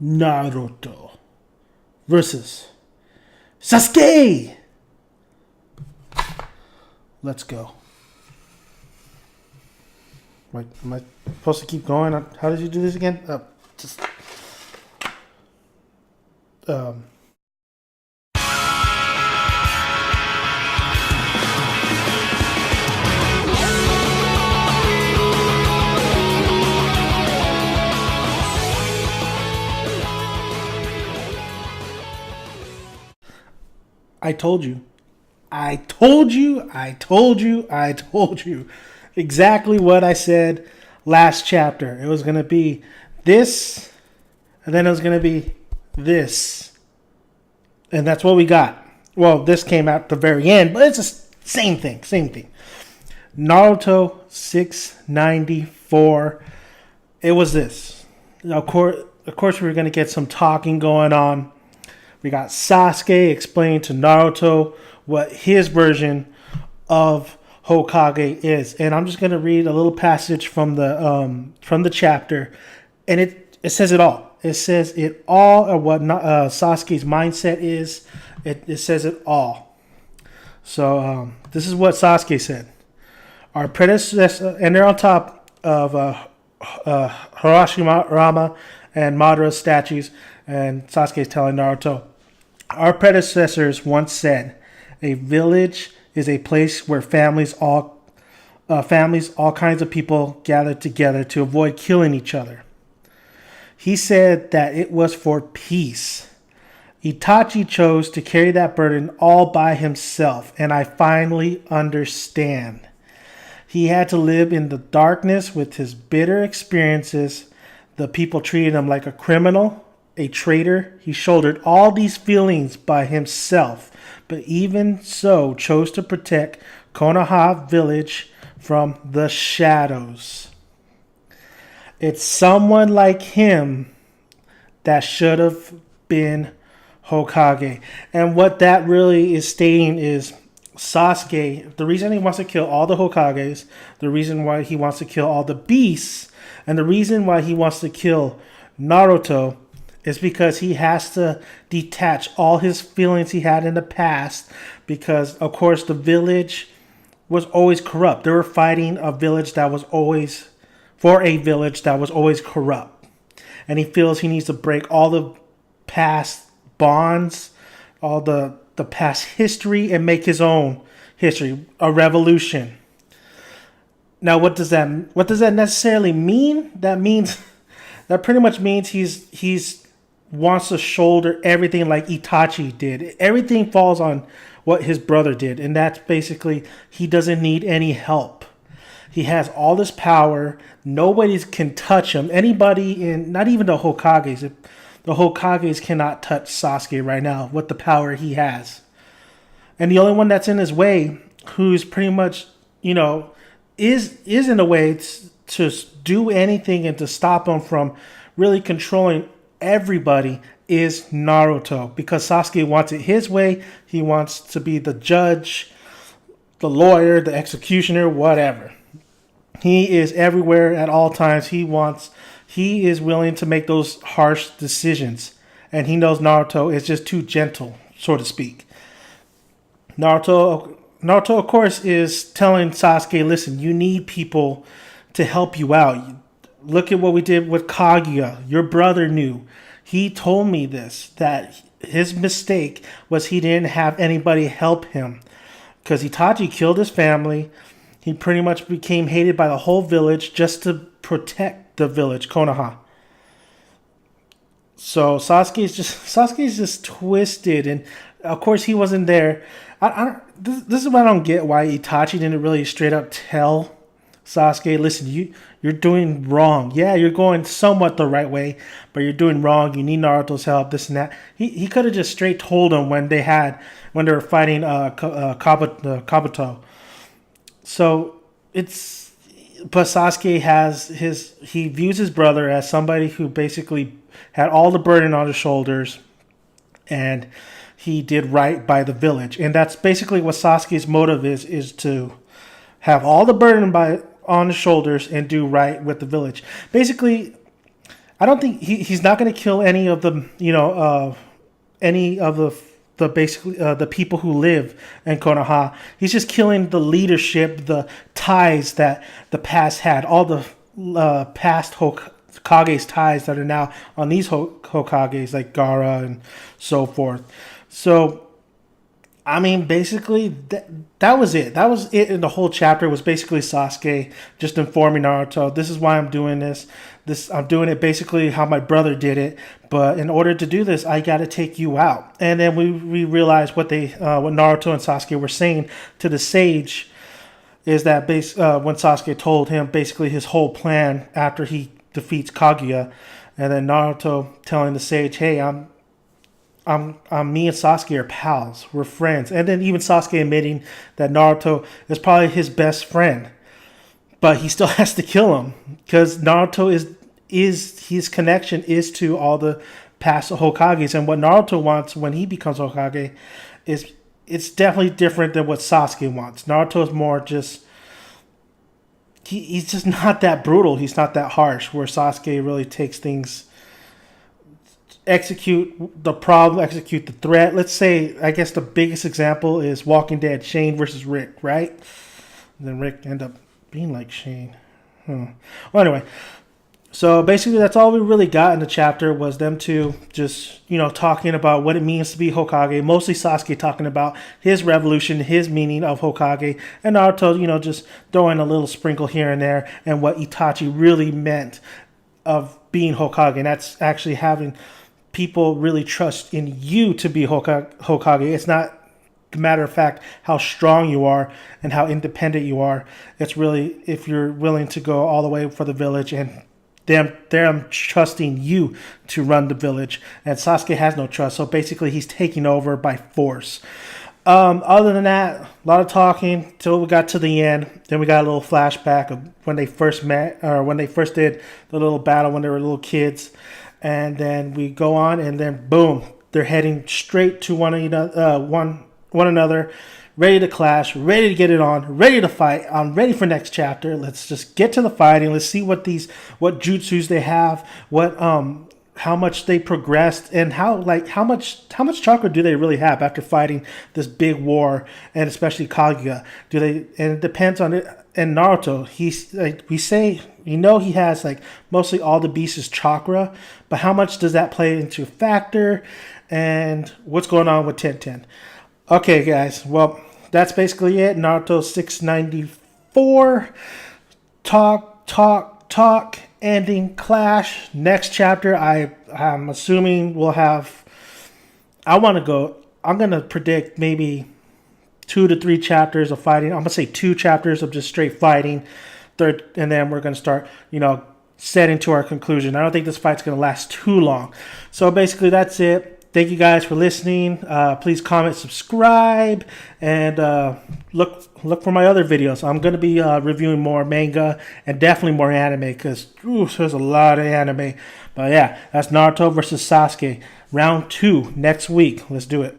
Naruto versus Sasuke. Let's go. Wait, am I supposed to keep going? How did you do this again? Just I told you. I told you. I told you. I told you. Exactly what I said last chapter. It was going to be this, and then it was going to be this. And that's what we got. Well, this came out at the very end, but it's the same thing. Same thing. Naruto 694. It was this. Of course, we were going to get some talking going on. We got Sasuke explaining to Naruto what his version of Hokage is, and I'm just going to read a little passage from the chapter, and it says it all. It says it all, or what Sasuke's mindset is. It says it all. So this is what Sasuke said. Our predecessor, and they're on top of Hiroshima and Madara's statues, and Sasuke's telling Naruto, our predecessors once said, a village is a place where all kinds of people gather together to avoid killing each other. He said that it was for peace. Itachi chose to carry that burden all by himself, and I finally understand. He had to live in the darkness with his bitter experiences. The people treated him like a criminal, a traitor. He shouldered all these feelings by himself, but even so chose to protect Konoha village from the shadows. It's someone like him that should have been Hokage. And what that really is stating is Sasuke, the reason he wants to kill all the Hokages, the reason why he wants to kill all the beasts, and the reason why he wants to kill Naruto is because he has to detach all his feelings he had in the past, because, of course, the village was always corrupt. They were fighting a village that was always corrupt. And he feels he needs to break all the past bonds, all the past history, and make his own history, a revolution. Now, what does that necessarily mean? That pretty much means he's wants to shoulder everything like Itachi did. Everything falls on what his brother did, and that's basically he doesn't need any help. He has all this power. Nobody can touch him. Anybody not even the Hokages. The Hokages cannot touch Sasuke right now with the power he has. And the only one that's in his way, who's pretty much, is in a way to do anything and to stop him from really controlling everybody, is Naruto, because Sasuke wants it his way. He wants to be the judge, the lawyer, the executioner, whatever. He is everywhere at all times. He is willing to make those harsh decisions, and he knows Naruto is just too gentle, so to speak. Naruto, of course, is telling Sasuke, listen, you need people to help you out. Look at what we did with Kaguya. Your brother knew. He told me this, that his mistake was he didn't have anybody help him. Because Itachi killed his family. He pretty much became hated by the whole village just to protect the village, Konoha. So Sasuke's just twisted. And of course he wasn't there. This is what I don't get, why Itachi didn't really straight up tell Sasuke, listen, you're doing wrong. Yeah, you're going somewhat the right way, but you're doing wrong. You need Naruto's help, this and that. He could have just straight told him when they were fighting Kabuto. So but Sasuke he views his brother as somebody who basically had all the burden on his shoulders, and he did right by the village. And that's basically what Sasuke's motive is to have all the burden on his shoulders and do right with the village. Basically, I don't think he's not going to kill any of the any of the basically the people who live in Konoha. He's just killing the leadership, the ties that the past had, all the past Hokage's ties that are now on these Hokages like Gaara and so forth. So I mean, basically, that was it. That was it in the whole chapter. Was basically Sasuke just informing Naruto, this is why I'm doing this. I'm doing it basically how my brother did it. But in order to do this, I got to take you out. And then we realized what Naruto and Sasuke were saying to the sage is that when Sasuke told him basically his whole plan after he defeats Kaguya, and then Naruto telling the sage, hey, me and Sasuke are pals. We're friends. And then even Sasuke admitting that Naruto is probably his best friend. But he still has to kill him. Because Naruto is his connection is to all the past Hokages. And what Naruto wants when he becomes Hokage is it's definitely different than what Sasuke wants. Naruto is more just he's just not that brutal. He's not that harsh. Where Sasuke really takes things, execute the problem, execute the threat. Let's say, I guess the biggest example is Walking Dead, Shane versus Rick, right? And then Rick ended up being like Shane. Well, anyway, so basically that's all we really got in the chapter was them two just, talking about what it means to be Hokage. Mostly Sasuke talking about his revolution, his meaning of Hokage, and Naruto, just throwing a little sprinkle here and there and what Itachi really meant of being Hokage. And that's actually having people really trust in you to be Hokage. It's not the matter of fact how strong you are and how independent you are. It's really if you're willing to go all the way for the village and them trusting you to run the village. And Sasuke has no trust, so basically he's taking over by force. Other than that, a lot of talking till we got to the end. Then we got a little flashback of when they first met, or when they first did the little battle when they were little kids. And then we go on, and then boom, they're heading straight to one another, ready to clash, ready to get it on, ready to fight. I'm ready for next chapter. Let's just get to the fighting. Let's see what jutsus they have, how much they progressed, and how much chakra do they really have after fighting this big war, and especially Kaguya. And it depends on it. And Naruto, he's like he has mostly all the beast's chakra, but how much does that play into a factor, and what's going on with Tenten? Okay, guys. Well, that's basically it. Naruto 694. Talk. Ending clash. Next chapter, I'm assuming we'll have. I'm gonna predict maybe 2 to 3 chapters of fighting. I'm gonna say 2 chapters of just straight fighting. Third, and then we're gonna start, setting to our conclusion. I don't think this fight's gonna last too long. So basically, that's it. Thank you guys for listening. Please comment, subscribe, and look for my other videos. I'm going to be reviewing more manga and definitely more anime because there's a lot of anime. But yeah, that's Naruto versus Sasuke. Round 2 next week. Let's do it.